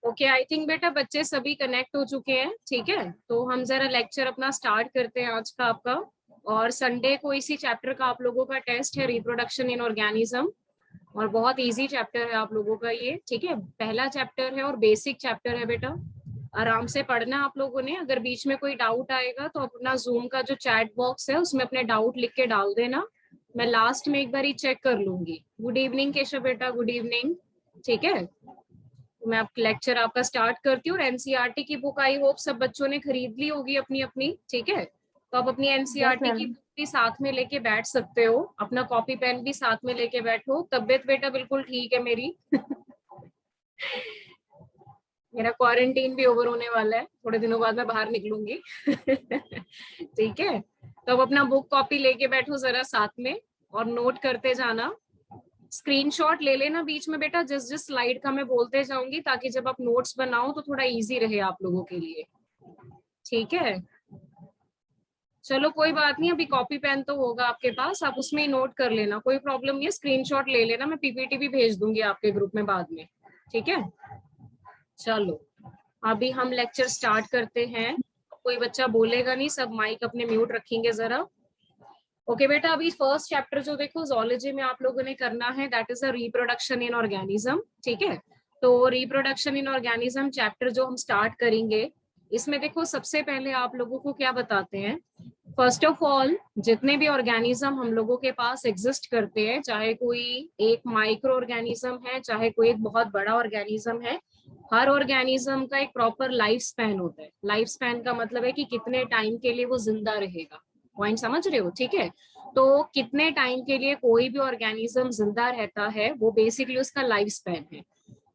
Okay, I think बेटा बच्चे सभी कनेक्ट हो चुके हैं। ठीक है, तो हम जरा लेक्चर अपना स्टार्ट करते हैं आज का आपका। और संडे को इसी चैप्टर का आप लोगों का टेस्ट है, रिप्रोडक्शन इन ऑर्गेनिज्म। और बहुत इजी चैप्टर है आप लोगों का ये। ठीक है, पहला चैप्टर है और बेसिक चैप्टर है बेटा। आराम से पढ़ना आप लोगों ने। अगर बीच में कोई डाउट आएगा तो अपना जूम का जो चैट बॉक्स है उसमें अपने डाउट लिख के डाल देना। मैं लास्ट में एक बार ही चेक कर लूंगी। गुड इवनिंग केशव बेटा, गुड इवनिंग। ठीक है, तो मैं आप लेक्चर आपका स्टार्ट करती हूँ। और एनसीईआरटी की बुक आई होप सब बच्चों ने खरीद ली होगी अपनी अपनी। ठीक है, तो आप अपनी यस एनसीईआरटी की मैम। बुक भी साथ में लेके बैठ सकते हो, अपना कॉपी पेन भी साथ में लेके बैठो। तबियत बेटा बिल्कुल ठीक है मेरी। मेरा क्वारंटीन भी ओवर होने वाला है, थोड़े दिनों बाद मैं बाहर निकलूंगी। ठीक है, तो अब अपना बुक कॉपी लेके बैठो जरा साथ में और नोट करते जाना। स्क्रीनशॉट ले लेना बीच में बेटा, जिस जिस स्लाइड का मैं बोलते जाऊंगी, ताकि जब आप नोट्स बनाओ तो थोड़ा इजी रहे आप लोगों के लिए। ठीक है, चलो कोई बात नहीं, अभी कॉपी पेन तो होगा आपके पास, आप उसमें ही नोट कर लेना, कोई प्रॉब्लम नहीं है। स्क्रीनशॉट ले लेना, मैं पीपीटी भी भेज दूंगी आपके ग्रुप में बाद में। ठीक है, चलो अभी हम लेक्चर स्टार्ट करते हैं। कोई बच्चा बोलेगा नहीं, सब माइक अपने म्यूट रखेंगे जरा। ओके बेटा, अभी फर्स्ट चैप्टर जो देखो जूलॉजी में आप लोगों ने करना है, that is a reproduction in organism. ठीक है, तो रिप्रोडक्शन इन ऑर्गेनिज्म चैप्टर जो हम स्टार्ट करेंगे, इसमें देखो सबसे पहले आप लोगों को क्या बताते हैं। फर्स्ट ऑफ ऑल, जितने भी ऑर्गेनिज्म हम लोगों के पास एग्जिस्ट करते हैं, चाहे कोई एक माइक्रो ऑर्गेनिज्म है, चाहे कोई एक बहुत बड़ा ऑर्गेनिज्म है, हर ऑर्गेनिज्म का एक प्रॉपर लाइफ स्पैन होता है। लाइफ स्पैन का मतलब है कि कितने टाइम के लिए वो जिंदा रहेगा। पॉइंट समझ रहे हो? ठीक है, तो कितने टाइम के लिए कोई भी ऑर्गेनिज्म जिंदा रहता है, वो बेसिकली उसका लाइफ स्पैन है।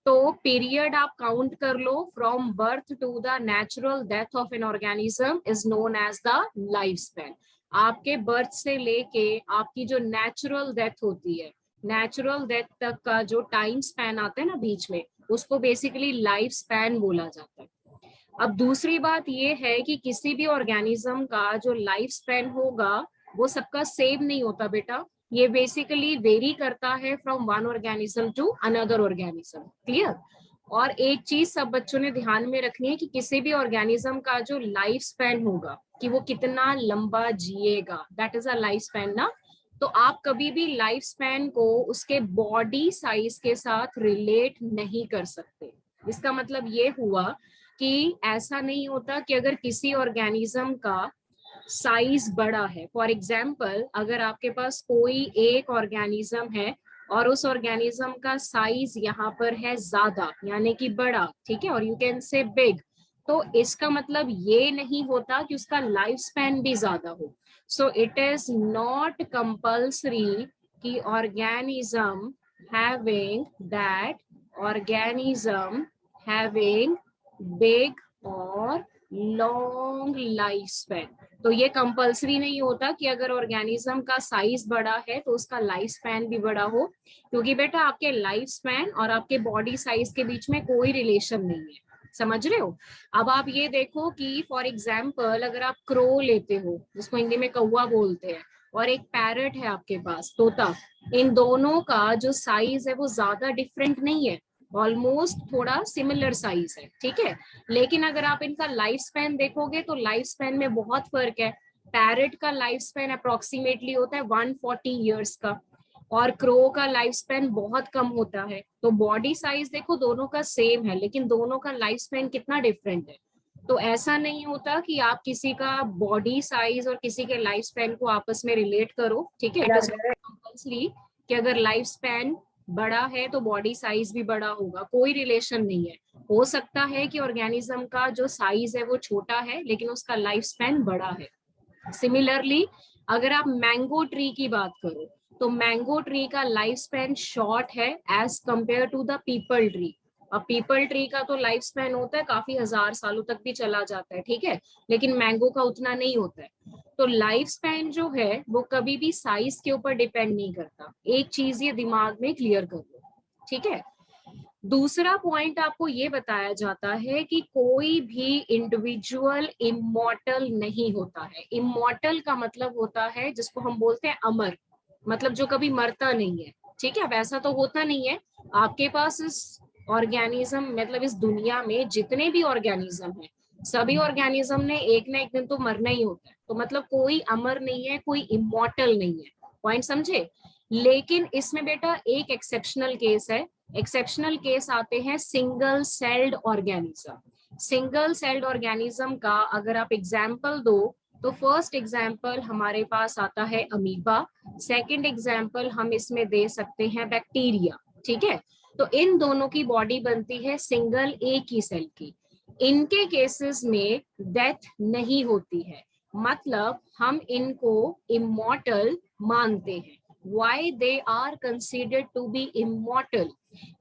तो पीरियड आप काउंट कर लो, from birth to the natural death of an organism is known as the life span. आपके बर्थ से लेके आपकी जो नेचुरल डेथ होती है, नेचुरल डेथ तक का जो टाइम स्पैन आता है ना बीच में, उसको बेसिकली लाइफ स्पैन बोला जाता है। अब दूसरी बात ये है कि किसी भी ऑर्गेनिज्म का जो लाइफ स्पैन होगा वो सबका सेम नहीं होता बेटा। ये बेसिकली वेरी करता है from one organism to another organism. Clear? और एक चीज सब बच्चों ने ध्यान में रखनी है कि किसी भी ऑर्गेनिज्म का जो लाइफ स्पैन होगा, कि वो कितना लंबा जिएगा, that is a life span ना। तो आप कभी भी लाइफ स्पैन को उसके बॉडी साइज के साथ रिलेट नहीं कर सकते। इसका मतलब ये हुआ कि ऐसा नहीं होता कि अगर किसी ऑर्गेनिज्म का साइज बड़ा है, फॉर एग्जाम्पल अगर आपके पास कोई एक ऑर्गेनिज्म है और उस ऑर्गेनिज्म का साइज यहाँ पर है ज्यादा, यानी कि बड़ा, ठीक है, और यू कैन से बिग, तो इसका मतलब ये नहीं होता कि उसका लाइफ स्पैन भी ज्यादा हो। So it is not compulsory कि organism having that organism having big और लॉन्ग लाइफ स्पैन। तो ये कंपल्सरी नहीं होता कि अगर ऑर्गेनिज्म का साइज बड़ा है तो उसका लाइफ स्पैन भी बड़ा हो, क्योंकि बेटा आपके लाइफ स्पैन और आपके बॉडी साइज के बीच में कोई रिलेशन नहीं है। समझ रहे हो? अब आप ये देखो कि फॉर एग्जाम्पल अगर आप क्रो लेते हो, जिसको हिंदी में कौवा बोलते हैं, और एक पैरट है आपके पास, तोता, इन दोनों का जो साइज है वो ज्यादा डिफरेंट नहीं है, ऑलमोस्ट थोड़ा सिमिलर साइज है। ठीक है, लेकिन अगर आप इनका लाइफ स्पैन देखोगे तो लाइफ स्पैन में बहुत फर्क है। पैरेट का लाइफ स्पैन अप्रोक्सीमेटली होता है 140 ईयर्स का, और क्रो का लाइफ स्पैन बहुत कम होता है। तो बॉडी साइज देखो दोनों का सेम है, लेकिन दोनों का लाइफ स्पैन कितना डिफरेंट है। तो ऐसा नहीं होता कि आप किसी का बॉडी साइज और किसी के लाइफ स्पैन को आपस में रिलेट करो। ठीक है, इट इज कंपल्सरी कि अगर लाइफ स्पैन बड़ा है तो बॉडी साइज भी बड़ा होगा, कोई रिलेशन नहीं है। हो सकता है कि ऑर्गेनिज्म का जो साइज है वो छोटा है लेकिन उसका लाइफ स्पैन बड़ा है। सिमिलरली अगर आप मैंगो ट्री की बात करो तो मैंगो ट्री का लाइफ स्पैन शॉर्ट है as compare to the peepal tree. अब पीपल ट्री का तो लाइफ स्पैन होता है काफी हजार सालों तक भी चला जाता है, ठीक है, लेकिन मैंगो का उतना नहीं होता है। तो लाइफ स्पैन जो है वो कभी भी साइज के ऊपर डिपेंड नहीं करता। एक चीज ये दिमाग में क्लियर कर लो। ठीक है, दूसरा पॉइंट आपको ये बताया जाता है कि कोई भी इंडिविजुअल इमॉर्टल नहीं होता है। इमॉर्टल का मतलब होता है जिसको हम बोलते हैं अमर, मतलब जो कभी मरता नहीं है। ठीक है, वैसा तो होता नहीं है। आपके पास इस ऑर्गेनिज्म मतलब इस दुनिया में जितने भी ऑर्गेनिज्म हैं, सभी ऑर्गेनिज्म ने एक ना एक दिन तो मरना ही होता है, तो मतलब कोई अमर नहीं है, कोई इमॉर्टल नहीं है, पॉइंट समझे। लेकिन इसमें बेटा एक एक्सेप्शनल केस है, एक्सेप्शनल केस आते हैं single celled organism. Single celled organism का अगर आप एग्जाम्पल दो तो फर्स्ट एग्जाम्पल हमारे पास आता है अमीबा, सेकंड एग्जाम्पल हम इसमें दे सकते हैं बैक्टीरिया, ठीक है। तो इन दोनों की बॉडी बनती है सिंगल एक ही सेल की। इनके केसेस में डेथ नहीं होती है, मतलब हम इनको इमॉर्टल मानते हैं। Why they are considered to be immortal?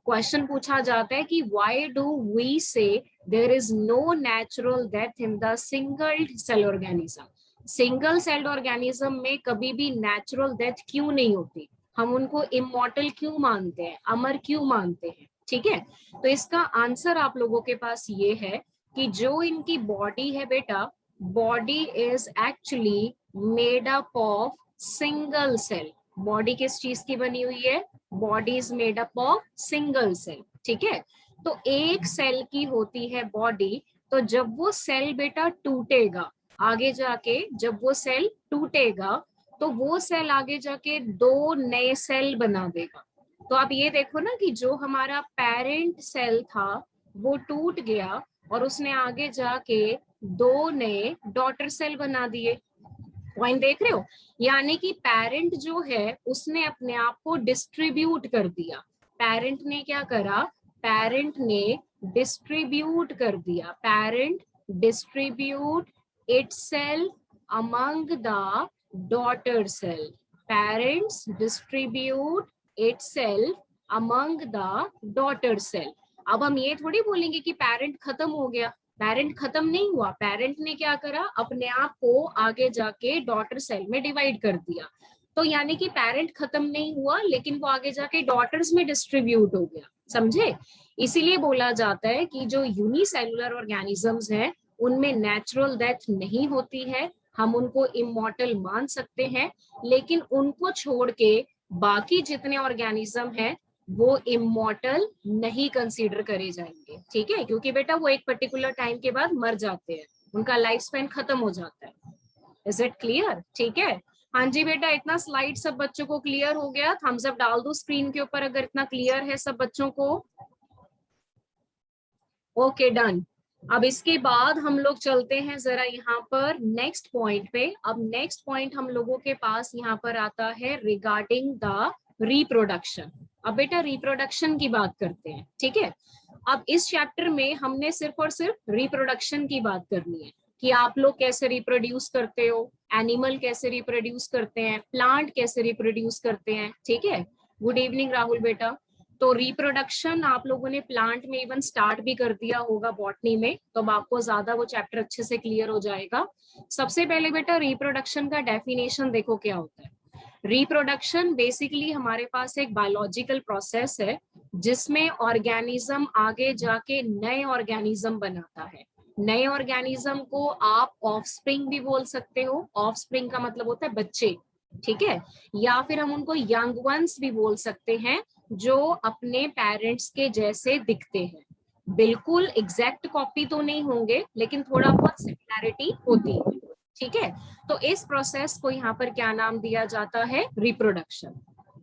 Question पूछा जाता है कि why do we say there is no natural death in the single cell organism? Single celled organism में कभी भी नेचुरल डेथ क्यों नहीं होती, हम उनको इमॉर्टल क्यों मानते हैं, अमर क्यों मानते हैं, ठीक है। तो इसका आंसर आप लोगों के पास ये है कि जो इनकी बॉडी है बेटा, body is actually made up of single cell. Body किस चीज की बनी हुई है, body is made up of single cell, ठीक है। तो एक सेल की होती है बॉडी, तो जब वो सेल बेटा टूटेगा आगे जाके, जब वो सेल टूटेगा तो वो सेल आगे जाके दो नए सेल बना देगा। तो आप ये देखो ना कि जो हमारा पेरेंट सेल था वो टूट गया और उसने आगे जाके दो नए डॉटर सेल बना दिए, पॉइंट देख रहे हो। यानी कि पेरेंट जो है उसने अपने आप को डिस्ट्रीब्यूट कर दिया। पेरेंट ने क्या करा, पेरेंट ने डिस्ट्रीब्यूट कर दिया, parent distribute itself among the daughter cell. Parents distribute itself among the daughter cell. अब हम ये थोड़ी बोलेंगे कि पेरेंट खत्म हो गया, पेरेंट खत्म नहीं हुआ, पेरेंट ने क्या करा, अपने आप को आगे जाके डॉटर सेल में डिवाइड कर दिया। तो यानी कि पेरेंट खत्म नहीं हुआ लेकिन वो आगे जाके डॉटर्स में डिस्ट्रीब्यूट हो गया, समझे। इसीलिए बोला जाता है कि जो यूनिसेलुलर ऑर्गेनिजम्स हैं उनमें नेचुरल डेथ नहीं होती है, हम उनको इमॉर्टल मान सकते हैं, लेकिन उनको छोड़ के बाकी जितने ऑर्गेनिज्म हैं वो इमॉर्टल नहीं कंसीडर करे जाएंगे, ठीक है, क्योंकि बेटा वो एक पर्टिकुलर टाइम के बाद मर जाते हैं, उनका लाइफ स्पैन खत्म हो जाता है। इज इट क्लियर, ठीक है। हाँ जी बेटा, इतना स्लाइड सब बच्चों को क्लियर हो गया, थम्स अप डाल दो स्क्रीन के ऊपर अगर इतना क्लियर है सब बच्चों को। Okay done. अब इसके बाद हम लोग चलते हैं जरा यहाँ पर नेक्स्ट पॉइंट पे। अब नेक्स्ट पॉइंट हम लोगों के पास यहाँ पर आता है रिगार्डिंग द रिप्रोडक्शन। अब बेटा रिप्रोडक्शन की बात करते हैं, ठीक है। अब इस चैप्टर में हमने सिर्फ और सिर्फ रिप्रोडक्शन की बात करनी है कि आप लोग कैसे रिप्रोड्यूस करते हो, एनिमल कैसे रिप्रोड्यूस करते हैं, प्लांट कैसे रिप्रोड्यूस करते हैं, ठीक है। गुड इवनिंग राहुल बेटा। तो रिप्रोडक्शन आप लोगों ने प्लांट में इवन स्टार्ट भी कर दिया होगा बॉटनी में, तो अब आपको ज्यादा वो चैप्टर अच्छे से क्लियर हो जाएगा। सबसे पहले बेटा रिप्रोडक्शन का डेफिनेशन देखो क्या होता है। रिप्रोडक्शन बेसिकली हमारे पास एक बायोलॉजिकल प्रोसेस है जिसमें ऑर्गेनिज्म आगे जाके नए ऑर्गेनिज्म बनाता है। नए ऑर्गेनिज्म को आप ऑफस्प्रिंग भी बोल सकते हो, ऑफस्प्रिंग का मतलब होता है बच्चे, ठीक है, या फिर हम उनको यंग वंस भी बोल सकते हैं जो अपने पेरेंट्स के जैसे दिखते हैं। बिल्कुल एग्जैक्ट कॉपी तो नहीं होंगे लेकिन थोड़ा बहुत सिमिलैरिटी होती है, ठीक है। तो इस प्रोसेस को यहाँ पर क्या नाम दिया जाता है, रिप्रोडक्शन।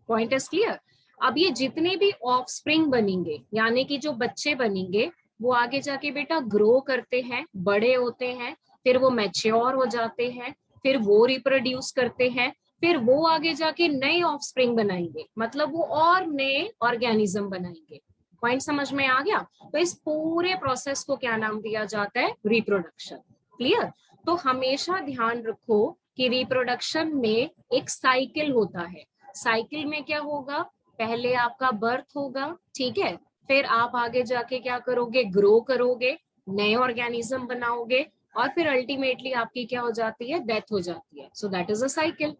Point is clear. अब ये जितने भी ऑफस्प्रिंग बनेंगे यानी कि जो बच्चे बनेंगे वो आगे जाके बेटा ग्रो करते हैं, बड़े होते हैं, फिर वो मैच्योर हो जाते हैं, फिर वो रिप्रोड्यूस करते हैं, फिर वो आगे जाके नए ऑफस्प्रिंग बनाएंगे, मतलब वो और नए ऑर्गेनिज्म बनाएंगे। पॉइंट समझ में आ गया। तो इस पूरे प्रोसेस को क्या नाम दिया जाता है, रिप्रोडक्शन। क्लियर। तो हमेशा ध्यान रखो कि रिप्रोडक्शन में एक साइकिल होता है। साइकिल में क्या होगा, पहले आपका बर्थ होगा, ठीक है, फिर आप आगे जाके क्या करोगे, ग्रो करोगे, नए ऑर्गेनिज्म बनाओगे, और फिर अल्टीमेटली आपकी क्या हो जाती है, डेथ हो जाती है। So that is a cycle.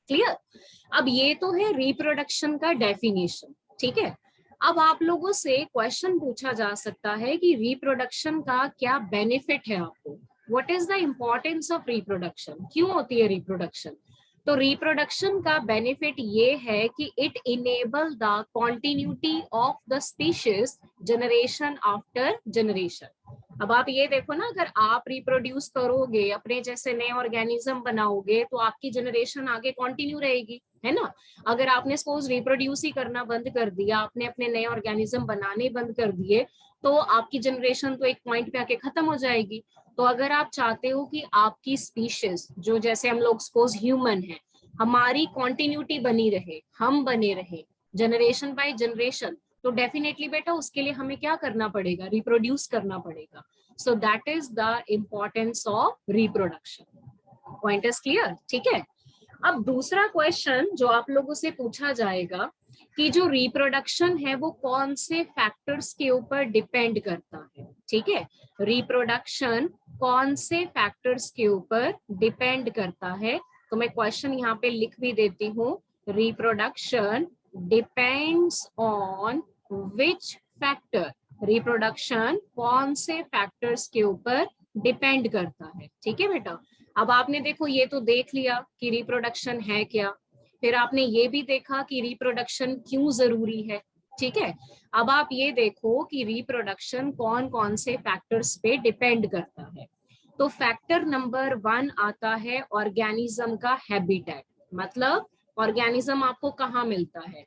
Clear. अब ये तो है रिप्रोडक्शन का डेफिनेशन, ठीक है। अब आप लोगों से क्वेश्चन पूछा जा सकता है कि रिप्रोडक्शन का क्या बेनिफिट है आपको, what is the importance of reproduction, क्यों होती है रिप्रोडक्शन। तो रिप्रोडक्शन का बेनिफिट ये है कि it enable the continuity of the species generation after generation. अब आप ये देखो ना, अगर आप रिप्रोड्यूस करोगे, अपने जैसे नए ऑर्गेनिज्म बनाओगे, तो आपकी जनरेशन आगे कंटिन्यू रहेगी, है ना। अगर आपने सपोज रिप्रोड्यूस ही करना बंद कर दिया, आपने अपने नए ऑर्गेनिज्म बनाने बंद कर दिए, तो आपकी जनरेशन तो एक पॉइंट पे आके खत्म हो जाएगी। तो अगर आप चाहते हो कि आपकी स्पीशीज, जो जैसे हम लोग सपोज ह्यूमन है, हमारी कॉन्टिन्यूटी बनी रहे, हम बने रहे जनरेशन बाय जनरेशन, तो डेफिनेटली बेटा उसके लिए हमें क्या करना पड़ेगा, रिप्रोड्यूस करना पड़ेगा। So that is the importance of reproduction. Point is clear, ठीक है। अब दूसरा क्वेश्चन जो आप लोगों से पूछा जाएगा कि जो रिप्रोडक्शन है वो कौन से फैक्टर्स के ऊपर डिपेंड करता है, ठीक है। रिप्रोडक्शन कौन से फैक्टर्स के ऊपर डिपेंड करता है, तो मैं क्वेश्चन यहाँ पे लिख भी देती हूँ। Reproduction depends on which factor, reproduction कौन से फैक्टर्स के ऊपर डिपेंड करता है, ठीक है बेटा। अब आपने देखो ये तो देख लिया कि रिप्रोडक्शन है क्या, फिर आपने ये भी देखा कि रिप्रोडक्शन क्यों जरूरी है, ठीक है। अब आप ये देखो कि रिप्रोडक्शन कौन कौन से फैक्टर्स पे डिपेंड करता है। तो फैक्टर नंबर 1 आता है ऑर्गेनिज्म का हैबिटेट, मतलब ऑर्गेनिज्म आपको कहाँ मिलता है,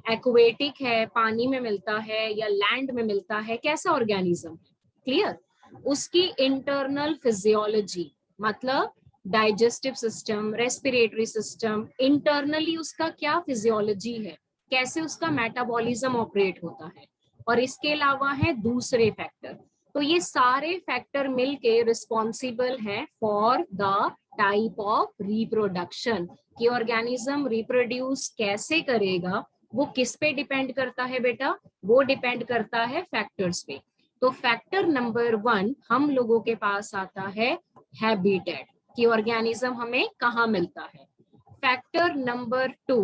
एक्वेटिक है, पानी में मिलता है या लैंड में मिलता है, कैसा ऑर्गेनिज्म है, क्लियर। उसकी इंटरनल फिजियोलॉजी, मतलब digestive system, respiratory system, internally उसका क्या फिजियोलॉजी है, कैसे उसका मेटाबॉलिज्म ऑपरेट होता है, और इसके अलावा है दूसरे फैक्टर। तो ये सारे फैक्टर मिलके रिस्पॉन्सिबल है for the type of reproduction, कि ऑर्गेनिज्म रिप्रोड्यूस कैसे करेगा, वो किस पे डिपेंड करता है बेटा, वो डिपेंड करता है फैक्टर्स पे। तो फैक्टर नंबर 1 हम लोगों के पास आता है हैबिटेट, कि ऑर्गेनिज्म हमें कहाँ मिलता है। फैक्टर नंबर 2,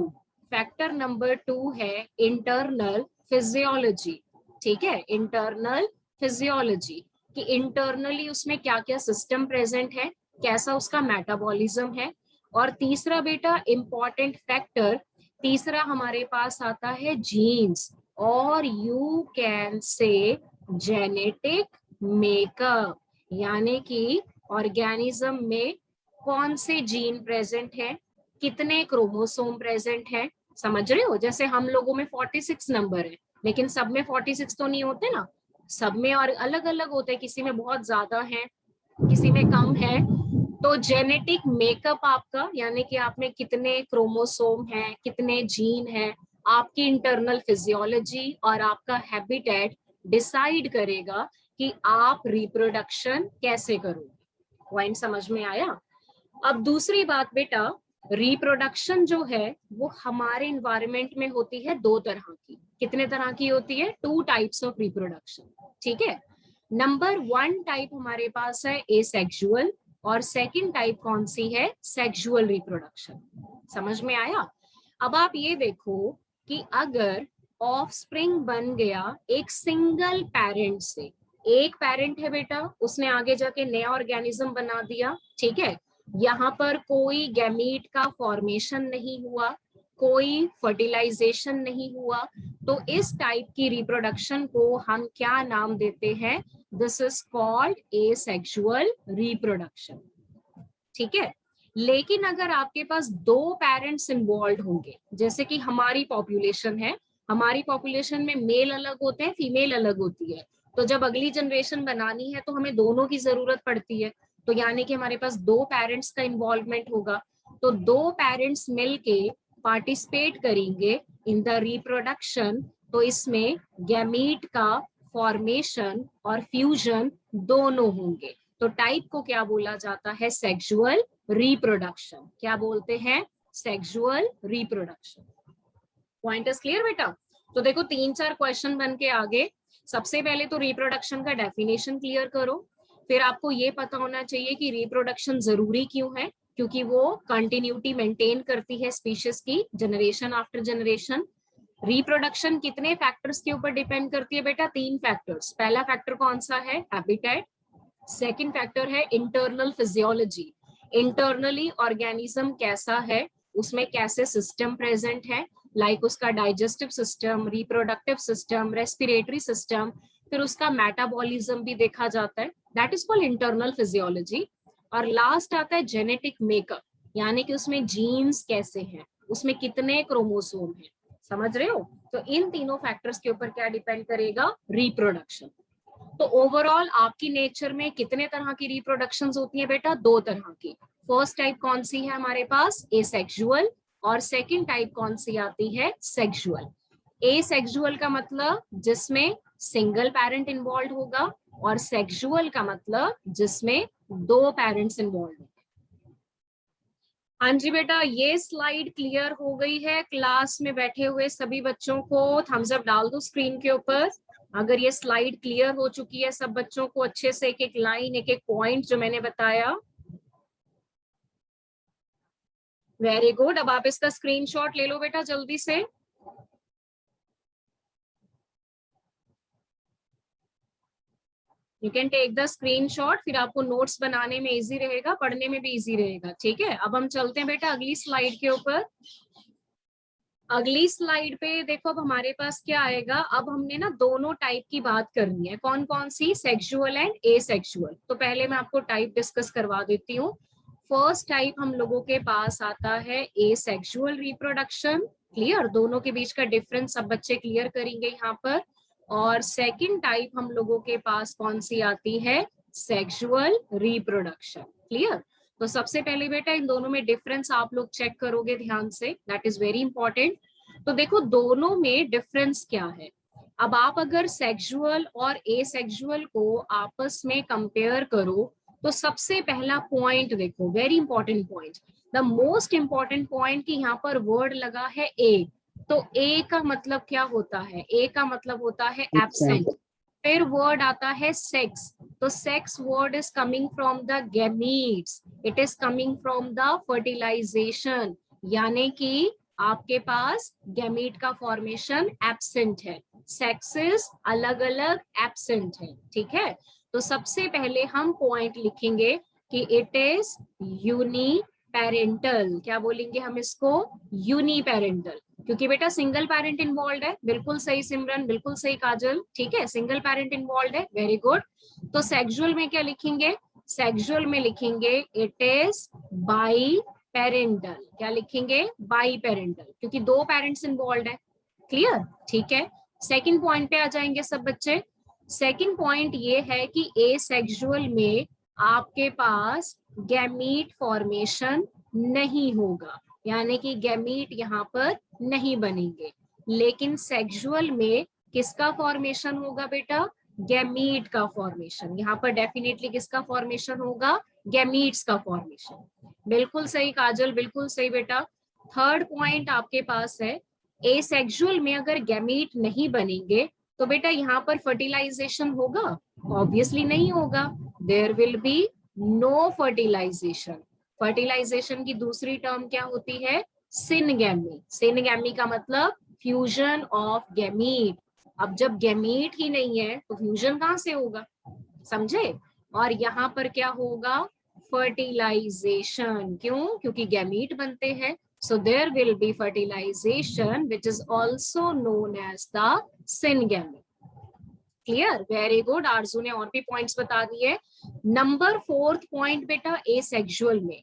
फैक्टर नंबर 2 है इंटरनल फिजियोलॉजी, ठीक है, इंटरनल फिजियोलॉजी, कि इंटरनली उसमें क्या क्या सिस्टम प्रेजेंट है, कैसा उसका मेटाबॉलिज्म है। और तीसरा बेटा इंपॉर्टेंट फैक्टर, तीसरा हमारे पास आता है जीन्स, और you can say genetic makeup, यानी कि ऑर्गेनिज्म में कौन से जीन प्रेजेंट है, कितने क्रोमोसोम प्रेजेंट है, समझ रहे हो। जैसे हम लोगों में 46 नंबर है, लेकिन सब में 46 तो नहीं होते ना, सब में और अलग अलग होते हैं, किसी में बहुत ज्यादा है, किसी में कम है। तो जेनेटिक मेकअप आपका, यानी कि आप में कितने क्रोमोसोम हैं, कितने जीन हैं, आपकी इंटरनल फिजियोलॉजी और आपका हैबिटेट डिसाइड करेगा कि आप रिप्रोडक्शन कैसे करोगे। पॉइंट समझ में आया। अब दूसरी बात बेटा, रिप्रोडक्शन जो है वो हमारे इन्वायरमेंट में होती है दो तरह की, कितने तरह की होती है, 2 टाइप्स ऑफ रिप्रोडक्शन, ठीक है। नंबर 1 टाइप हमारे पास है एसेक्सुअल, और सेकंड टाइप कौन सी है, सेक्सुअल रिप्रोडक्शन। समझ में आया। अब आप ये देखो कि अगर ऑफस्प्रिंग बन गया एक सिंगल पेरेंट से, एक पेरेंट है बेटा, उसने आगे जाके नया ऑर्गेनिज्म बना दिया, ठीक है, यहाँ पर कोई गैमीट का फॉर्मेशन नहीं हुआ, कोई फर्टिलाइजेशन नहीं हुआ, तो इस टाइप की रिप्रोडक्शन को हम क्या नाम देते हैं, this is called asexual reproduction, ठीक है। लेकिन अगर आपके पास 2 पेरेंट्स इन्वॉल्व होंगे, जैसे कि हमारी पॉपुलेशन है, हमारी पॉपुलेशन में मेल अलग होते हैं, फीमेल अलग होती है, तो जब अगली जनरेशन बनानी है तो हमें दोनों की जरूरत पड़ती है, तो यानी कि हमारे पास 2 पेरेंट्स का इन्वॉल्वमेंट होगा, तो 2 पेरेंट्स मिलके पार्टिसिपेट करेंगे इन द रिप्रोडक्शन, तो इसमें गैमीट का फॉर्मेशन और फ्यूजन दोनों होंगे। तो टाइप को क्या बोला जाता है, सेक्सुअल रिप्रोडक्शन, क्या बोलते हैं, sexual reproduction. Point is clear बेटा। तो देखो 3-4 क्वेश्चन बन के आगे, सबसे पहले तो रिप्रोडक्शन का डेफिनेशन क्लियर करो, फिर आपको ये पता होना चाहिए कि रिप्रोडक्शन जरूरी क्यों है, क्योंकि वो कंटिन्यूटी मेंटेन करती है स्पीशीज की जनरेशन आफ्टर जनरेशन। रिप्रोडक्शन कितने फैक्टर्स के ऊपर डिपेंड करती है बेटा, 3 फैक्टर्स। पहला फैक्टर कौन सा है, हैबिटेट, सेकंड फैक्टर है इंटरनल फिजियोलॉजी, इंटरनली ऑर्गेनिज्म कैसा है, उसमें कैसे सिस्टम प्रेजेंट है, लाइक उसका digestive system, reproductive system, respiratory system, फिर उसका मेटाबॉलिज्म भी देखा जाता है, that is called internal physiology. और लास्ट आता है जेनेटिक मेकअप, यानी कि उसमें जीन्स कैसे हैं, उसमें कितने क्रोमोसोम हैं, समझ रहे हो। तो इन तीनों फैक्टर्स के ऊपर क्या डिपेंड करेगा, रिप्रोडक्शन। तो ओवरऑल आपकी नेचर में कितने तरह की रिप्रोडक्शन होती है बेटा, 2 तरह की। फर्स्ट टाइप कौन सी है हमारे पास, एसेक्सुअल, और सेकंड टाइप कौन सी आती है, सेक्सुअल। एसेक्सुअल का मतलब जिसमें सिंगल पेरेंट इन्वॉल्व होगा, और सेक्सुअल का मतलब जिसमें 2 पेरेंट्स इन्वॉल्व होंगे। हाँ जी बेटा, ये स्लाइड क्लियर हो गई है क्लास में बैठे हुए सभी बच्चों को, थम्स अप डाल दो स्क्रीन के ऊपर अगर ये स्लाइड क्लियर हो चुकी है सब बच्चों को, अच्छे से एक एक लाइन, एक एक पॉइंट जो मैंने बताया। वेरी गुड, अब आप इसका स्क्रीनशॉट ले लो बेटा जल्दी से। You can take the screenshot, फिर आपको नोट्स बनाने में इजी रहेगा, पढ़ने में भी इजी रहेगा, ठीक है। अब हम चलते हैं बेटा अगली स्लाइड के ऊपर। अगली स्लाइड पे देखो, अब हमारे पास क्या आएगा, अब हमने ना दोनों टाइप की बात करनी है, कौन कौन सी, सेक्सुअल एंड एसेक्सुअल। तो पहले मैं आपको टाइप डिस्कस करवा देती हूँ। फर्स्ट टाइप हम लोगों के पास आता है एसेक्सुअल रिप्रोडक्शन, क्लियर, दोनों के बीच का डिफरेंस सब बच्चे क्लियर करेंगे यहाँ पर। और सेकंड टाइप हम लोगों के पास कौन सी आती है, सेक्सुअल रिप्रोडक्शन, क्लियर। तो सबसे पहले बेटा इन दोनों में डिफरेंस आप लोग चेक करोगे ध्यान से, दैट इज वेरी इंपॉर्टेंट। तो देखो दोनों में डिफरेंस क्या है। अब आप अगर सेक्सुअल और एसेक्सुअल को आपस में कंपेयर करो तो सबसे पहला पॉइंट देखो, very important point, the most important point कि यहाँ पर वर्ड लगा है ए। तो ए का मतलब क्या होता है, ए का मतलब होता है एब्सेंट। फिर वर्ड आता है सेक्स, तो sex word is coming from the gametes, it is coming from the fertilization, यानी कि आपके पास गैमीट का फॉर्मेशन एब्सेंट है, सेक्सेस अलग अलग एब्सेंट है, ठीक है। तो सबसे पहले हम पॉइंट लिखेंगे कि इट इज यूनी पेरेंटल, क्या बोलेंगे हम इसको, यूनी पेरेंटल, क्योंकि बेटा सिंगल पेरेंट इन्वॉल्व है, बिल्कुल सही सिमरन, बिल्कुल सही काजल, ठीक है, सिंगल पेरेंट इन्वॉल्व है, वेरी गुड। तो सेक्सुअल में क्या लिखेंगे, सेक्सुअल में लिखेंगे इट इज बाई पेरेंटल, क्या लिखेंगे, बाई पेरेंटल, क्योंकि 2 पेरेंट्स इन्वॉल्व है, क्लियर, ठीक है। सेकंड पॉइंट पे आ जाएंगे सब बच्चे। सेकंड पॉइंट ये है कि एसेक्सुअल में आपके पास गैमीट फॉर्मेशन नहीं होगा, यानी कि गैमीट यहाँ पर नहीं बनेंगे। लेकिन सेक्सुअल में किसका फॉर्मेशन होगा बेटा, गैमीट का फॉर्मेशन, यहाँ पर डेफिनेटली किसका फॉर्मेशन होगा, गैमीट्स का फॉर्मेशन, बिल्कुल सही काजल, बिल्कुल सही बेटा। थर्ड पॉइंट आपके पास है, एसेक्सुअल में अगर गैमीट नहीं बनेंगे तो बेटा यहाँ पर फर्टिलाइजेशन होगा, ऑब्वियसली नहीं होगा, there will be no fertilization. Fertilization की दूसरी टर्म क्या होती है, सिनगैमी, सिनगैमी का मतलब फ्यूजन ऑफ गैमीट। अब जब गैमीट ही नहीं है तो फ्यूजन कहां से होगा, समझे। और यहाँ पर क्या होगा, फर्टिलाइजेशन, क्यों, क्योंकि गैमीट बनते हैं, so there will be fertilization which is also known as the syngamy, clear, very good. आरजू ने और भी पॉइंट्स बता दिए। नंबर 4th पॉइंट बेटा एसेक्सुअल में,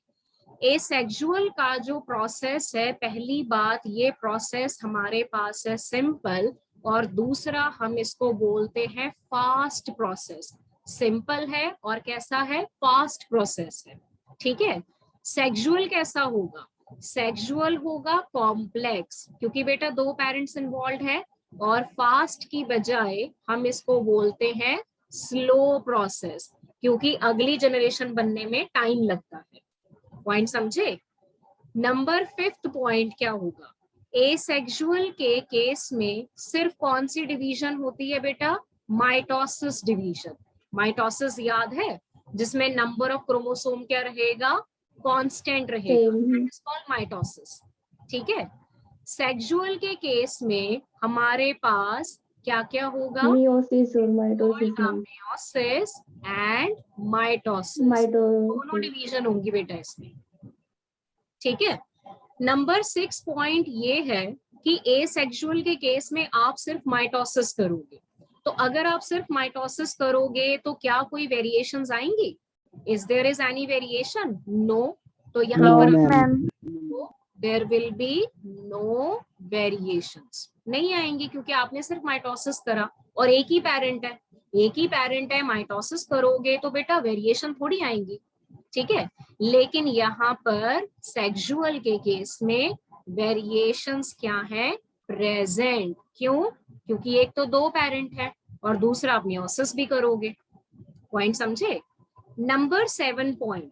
एसेक्सुअल का जो प्रोसेस है, पहली बात ये प्रोसेस हमारे पास है सिंपल, और दूसरा हम इसको बोलते हैं फास्ट प्रोसेस। सिंपल है और कैसा है, फास्ट प्रोसेस है, ठीक है। सेक्सुअल कैसा होगा, सेक्सुअल होगा कॉम्प्लेक्स, क्योंकि बेटा 2 पेरेंट्स इन्वॉल्व है, और फास्ट की बजाय हम इसको बोलते हैं स्लो प्रोसेस, क्योंकि अगली जनरेशन बनने में टाइम लगता है, पॉइंट समझे। नंबर 5th पॉइंट क्या होगा, एसेक्सुअल के केस में सिर्फ कौन सी डिवीजन होती है बेटा, माइटोसिस डिवीजन। माइटोसिस याद है, जिसमें नंबर ऑफ क्रोमोसोम क्या रहेगा, कांस्टेंट रहेगा, दैट इज कॉल्ड माइटोसिस, ठीक है। सेक्सुअल के केस में हमारे पास क्या क्या होगा, मियोसिस और माइटोसिस, मियोसिस एंड माइटोसिस, दोनों डिवीजन होंगी बेटा इसमें, ठीक है। नंबर 6 पॉइंट ये है कि एसेक्सुअल के केस में आप सिर्फ माइटोसिस करोगे। तो अगर आप सिर्फ माइटोसिस करोगे तो क्या कोई वेरिएशंस आएंगी? Is there is any variation? No. तो यहाँ No, पर ma'am. There will be no variations, नहीं आएंगी क्योंकि आपने सिर्फ माइटोसिस करा और एक ही पेरेंट है, माइटोसिस करोगे तो बेटा वेरिएशन थोड़ी आएंगी, ठीक है। लेकिन यहाँ पर सेक्सुअल के केस में वेरिएशंस क्या है? प्रेजेंट। क्यों? क्योंकि एक तो 2 पेरेंट है और दूसरा आप मियोसिस भी करोगे। पॉइंट समझे? नंबर 7 पॉइंट,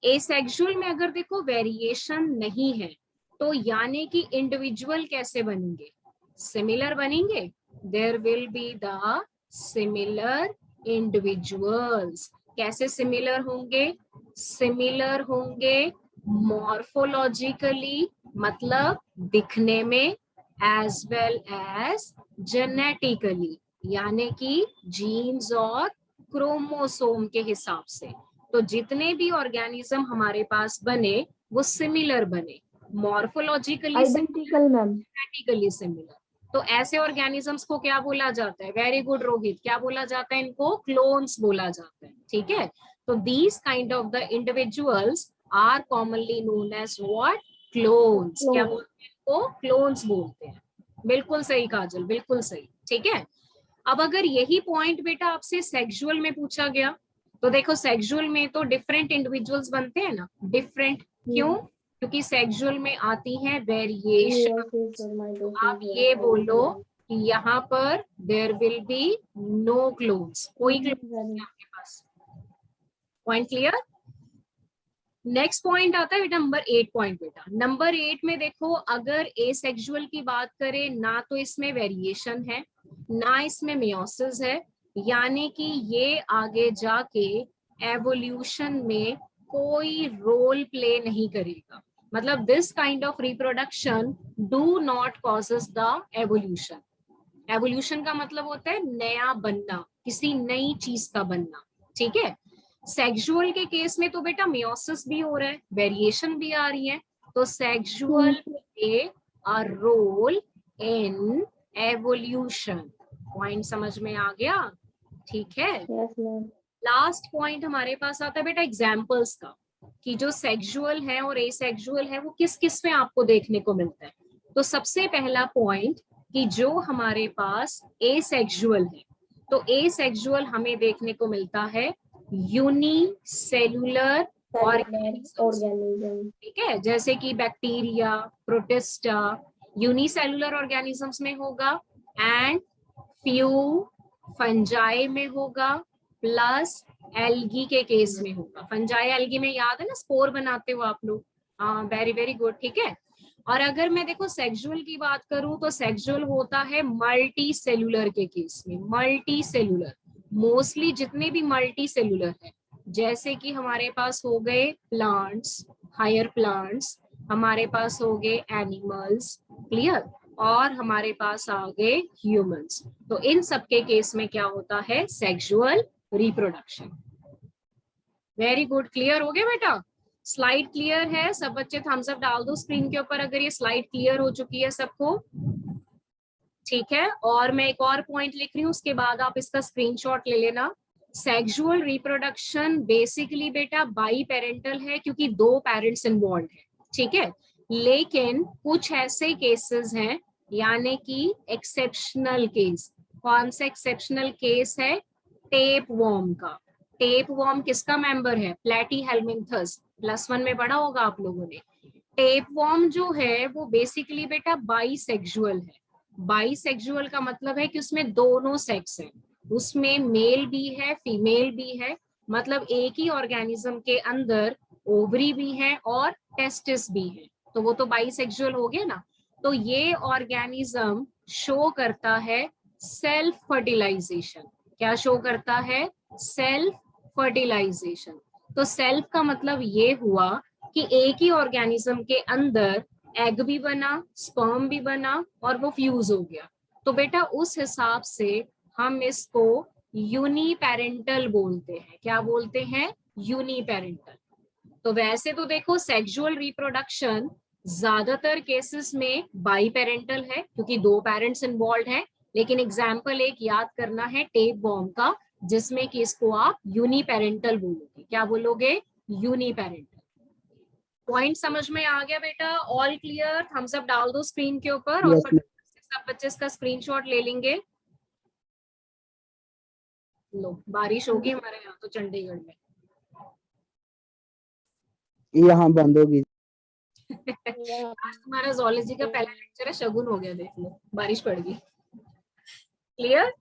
एसेक्सुअल में अगर देखो वेरिएशन नहीं है तो यानी कि इंडिविजुअल कैसे बनेंगे? सिमिलर बनेंगे। There will be the similar individuals. कैसे सिमिलर होंगे? सिमिलर होंगे मॉर्फोलॉजिकली, मतलब दिखने में, एज वेल एज जेनेटिकली, यानी कि जीन्स और क्रोमोसोम के हिसाब से। तो जितने भी ऑर्गेनिज्म हमारे पास बने वो सिमिलर बने, morphologically Identical, ma'am. Genetically similar. तो ऐसे ऑर्गेनिजम्स को क्या बोला जाता है? वेरी गुड रोहित, क्या बोला जाता है? इनको क्लोन्स बोला जाता है, ठीक है। तो these kind of the individuals are commonly known as what? Clones. क्या बोलते हैं इनको? क्लोन्स बोलते हैं। बिल्कुल सही काजल, बिल्कुल सही, ठीक है। अब अगर यही पॉइंट बेटा आपसे सेक्सुअल में पूछा गया तो देखो सेक्सुअल में तो डिफरेंट इंडिविजुअल्स बनते हैं ना, डिफरेंट। क्यों? क्योंकि सेक्सुअल में आती है वेरिएशन। Meiosis or तो mitosis आप or ये बोलो identical. कि यहाँ पर there will be no clones, कोई क्लोन्स नहीं आपके पास। Point clear? नेक्स्ट पॉइंट आता है बेटा नंबर 8 पॉइंट। बेटा नंबर 8 में देखो अगर एसेक्सुअल की बात करें ना तो इसमें वेरिएशन है ना इसमें मियोसिस है, यानी कि ये आगे जाके एवोल्यूशन में कोई रोल प्ले नहीं करेगा। मतलब this kind of reproduction do not causes the evolution. Evolution का मतलब होता है नया बनना, किसी नई चीज का बनना, ठीक है। सेक्सुअल के केस में तो बेटा मियोसिस भी हो रहा है, वेरिएशन भी आ रही है, तो sexual play a role in evolution. Point समझ में आ गया? ठीक है। Yes, ma'am. लास्ट पॉइंट हमारे पास आता है बेटा एग्जाम्पल्स का, कि जो सेक्सुअल है और एसेक्सुअल है वो किस किस में आपको देखने को मिलता है। तो सबसे पहला पॉइंट कि जो हमारे पास एसेक्सुअल है, तो एसेक्सुअल हमें देखने को मिलता है यूनिसेल्युलर Cellular ऑर्गेनिजम्स, organism. ठीक है, जैसे कि बैक्टीरिया, प्रोटिस्टा, यूनिसेल्युलर ऑर्गेनिजम्स में होगा, एंड फ्यू फंजाई में होगा, प्लस एल्गी के केस में होगा। फंजाई एल्गी में याद है ना स्पोर बनाते हो आप लोग? हाँ, वेरी वेरी गुड, ठीक है। और अगर मैं देखो सेक्सुअल की बात करूं तो सेक्सुअल होता है मल्टी सेल्यूलर के केस में। मल्टी सेल्यूलर मोस्टली जितने भी मल्टी सेल्यूलर है, जैसे कि हमारे पास हो गए प्लांट्स, हायर प्लांट्स, हमारे पास हो गए एनिमल्स, क्लियर, और हमारे पास आ गए ह्यूमंस। तो इन सबके केस में क्या होता है? Sexual reproduction. Very good, clear हो गया बेटा? स्लाइड क्लियर है? सब बच्चे थम्स अप डाल दो स्क्रीन के ऊपर अगर ये स्लाइड क्लियर हो चुकी है सबको, ठीक है। और मैं एक और पॉइंट लिख रही हूँ, उसके बाद आप इसका स्क्रीनशॉट ले लेना। सेक्सुअल रिप्रोडक्शन बेसिकली बेटा बाई पेरेंटल है क्योंकि 2 पेरेंट्स इन्वॉल्व है, ठीक है। लेकिन कुछ ऐसे केसेस हैं, यानी कि एक्सेप्शनल केस। कौन सा एक्सेप्शनल केस है? टेप वॉर्म का। टेप वॉर्म किसका मेंबर है? प्लेटी हेलमिंथस, +1 में पढ़ा होगा आप लोगों ने। टेप वॉर्म जो है वो बेसिकली बेटा बाईसेक्सुअल है। बाईसेक्सुअल का मतलब है कि उसमें दोनों सेक्स हैं, उसमें मेल भी है फीमेल भी है, मतलब एक ही ऑर्गेनिज्म के अंदर ओवरी भी है और टेस्टिस भी है, तो वो तो बाईसेक्सुअल हो गया ना। तो ये ऑर्गेनिज्म शो करता है सेल्फ फर्टिलाइजेशन। क्या शो करता है? Self fertilisation. तो सेल्फ का मतलब ये हुआ कि एक ही ऑर्गेनिज्म के अंदर एग भी बना, स्पर्म भी बना और वो फ्यूज हो गया। तो बेटा उस हिसाब से हम इसको यूनिपेरेंटल बोलते हैं। क्या बोलते हैं? यूनिपेरेंटल। तो वैसे तो देखो सेक्सुअल रिप्रोडक्शन ज्यादातर केसेस में बाई पेरेंटल है क्योंकि दो पेरेंट्स इन्वॉल्व हैं, लेकिन एग्जाम्पल एक याद करना है टेप बॉम्ब का, जिसमें कि इसको आप यूनी पेरेंटल बोलोगे। क्या बोलोगे? Uni parental. पॉइंट समझ में आ गया बेटा? All clear? थम्स अप डाल दो स्क्रीन के ऊपर और यस मैम। फटाफट से सब बच्चे इसका स्क्रीनशॉट ले लेंगे। लो, बारिश होगी हमारे यहाँ तो चंडीगढ़ में। यहाँ बंद होगी। आज तुम्हारा जोलॉजी का पहला लेक्चर है, शगुन हो गया, देख लो बारिश पड़ गई। क्लियर?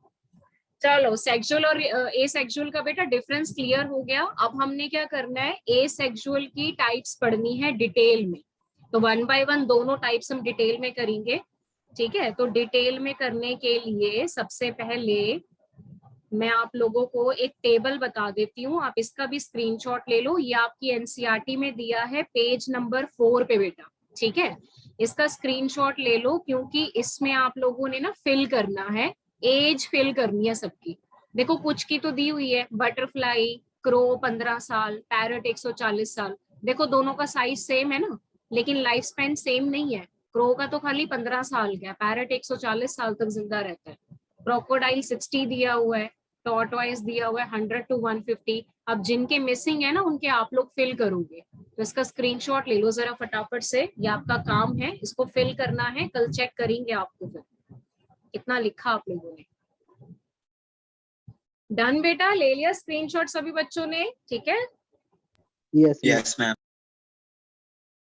चलो, सेक्सुअल और ए सेक्सुअल का बेटा डिफरेंस क्लियर हो गया। अब हमने क्या करना है, ए सेक्सुअल की टाइप्स पढ़नी है डिटेल में। तो 1 बाय 1 दोनों टाइप्स हम डिटेल में करेंगे। ठीक है, तो डिटेल में करने के लिए सबसे पहले मैं आप लोगों को एक टेबल बता देती हूँ, आप इसका भी स्क्रीनशॉट ले लो। ये आपकी एनसीईआरटी में दिया है पेज नंबर 4 पे बेटा। ठीक है, इसका स्क्रीनशॉट ले लो क्योंकि इसमें आप लोगों ने ना फिल करना है, एज फिल करनी है सबकी। देखो कुछ की तो दी हुई है, बटरफ्लाई, क्रो 15 साल, पैरट 140 साल। देखो दोनों का साइज सेम है ना, लेकिन लाइफ स्पैन सेम नहीं है। क्रो का तो खाली 15 साल का है, पैरट 140 साल तक जिंदा रहता है, क्रोकोडाइल 60 दिया हुआ है, टॉर्टवाइज दिया हुआ है 100 to 150। अब जिनके मिसिंग है ना उनके आप लोग फिल करोगे, तो इसका स्क्रीनशॉट ले लो जरा फटाफट से, ये आपका काम है, इसको फिल करना है, कल चेक करेंगे आपको फिर कितना लिखा आप लोगों ने। डन बेटा? ले लिया स्क्रीनशॉट सभी बच्चों ने? ठीक है, यस मैम।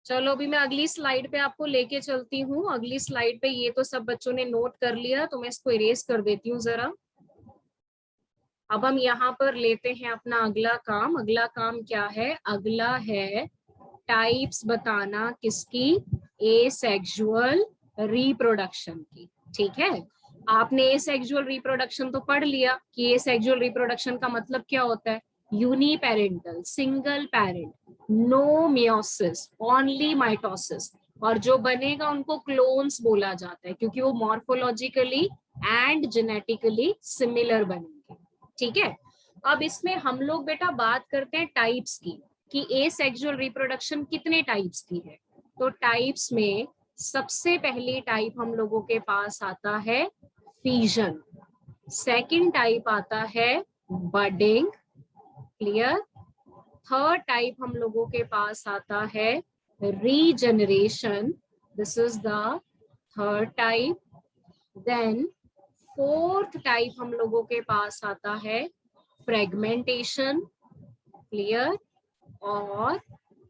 चलो अभी मैं अगली स्लाइड पे आपको लेके चलती हूँ। अगली स्लाइड पे ये तो सब बच्चों ने नोट कर लिया, तो मैं इसको इरेज कर देती हूँ जरा। अब हम यहाँ पर लेते हैं अपना अगला काम। अगला काम क्या है? अगला है टाइप्स बताना किसकी? एसेक्सुअल रिप्रोडक्शन की। ठीक है, आपने एसेक्सुअल रिप्रोडक्शन तो पढ़ लिया कि एसेक्सुअल रिप्रोडक्शन का मतलब क्या होता है। Uniparental, single parent, no meiosis, only mitosis, और जो बनेगा उनको क्लोन्स बोला जाता है क्योंकि वो मॉर्फोलॉजिकली एंड जेनेटिकली सिमिलर बनेंगे। ठीक है, अब इसमें हम लोग बेटा बात करते हैं टाइप्स की, कि एसेक्सुअल रिप्रोडक्शन कितने टाइप्स की है। तो टाइप्स में सबसे पहली टाइप हम लोगों के पास आता है फीजन, सेकंड टाइप आता है बडिंग, क्लियर, थर्ड टाइप हम लोगों के पास आता है regeneration, this is the third type, then fourth type हम लोगों के पास आता है फ्रेगमेंटेशन, क्लियर, और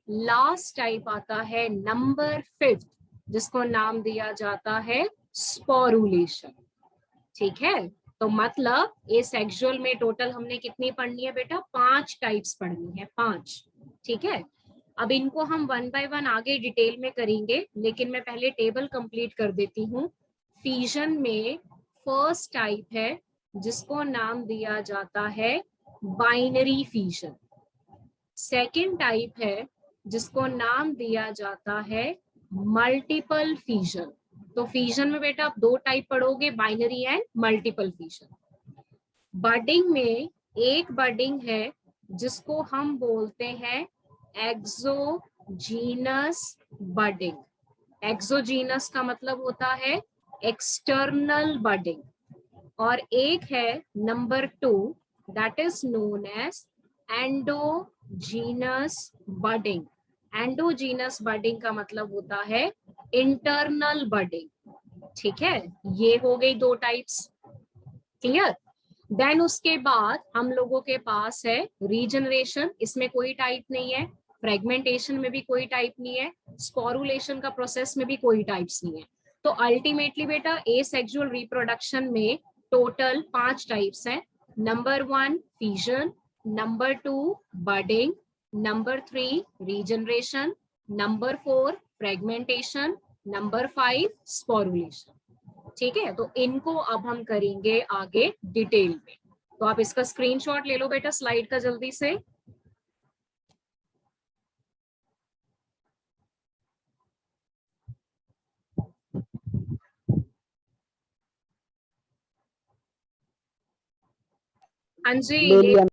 लास्ट टाइप आता है नंबर 5 जिसको नाम दिया जाता है स्पोरुलेशन। ठीक है, तो मतलब ये सेक्सुअल में टोटल हमने कितनी पढ़नी है बेटा? 5 टाइप्स पढ़नी है, 5। ठीक है, अब इनको हम 1 बाय 1 आगे डिटेल में करेंगे, लेकिन मैं पहले टेबल कंप्लीट कर देती हूँ। फीजन में फर्स्ट टाइप है जिसको नाम दिया जाता है बाइनरी फीजन, सेकेंड टाइप है जिसको नाम दिया जाता है मल्टीपल फीजन। तो फीजन में बेटा आप 2 टाइप पढ़ोगे, binary and multiple fission. Budding में एक बडिंग है जिसको हम बोलते हैं एक्सोजीनस बडिंग। एक्सोजीनस का मतलब होता है एक्सटर्नल बडिंग, और एक है number 2 that is known as endogenous budding. Endogenous budding का मतलब होता है इंटरनल बडिंग। ठीक है, ये हो गई 2 टाइप्स, क्लियर। देन उसके बाद हम लोगों के पास है रीजनरेशन, इसमें कोई टाइप नहीं है, फ्रेगमेंटेशन में भी कोई टाइप नहीं है, स्पोरुलेशन का प्रोसेस में भी कोई टाइप्स नहीं है। तो अल्टीमेटली बेटा एसेक्सुअल रिप्रोडक्शन में टोटल 5 टाइप्स हैं। Number 1 fission, number 2 budding, number 3 regeneration, number 4 fragmentation, number 5 sporulation. ठीक है, तो इनको अब हम करेंगे आगे डिटेल में। तो आप इसका स्क्रीनशॉट ले लो बेटा स्लाइड का जल्दी से। हाँ जी, ले लिया।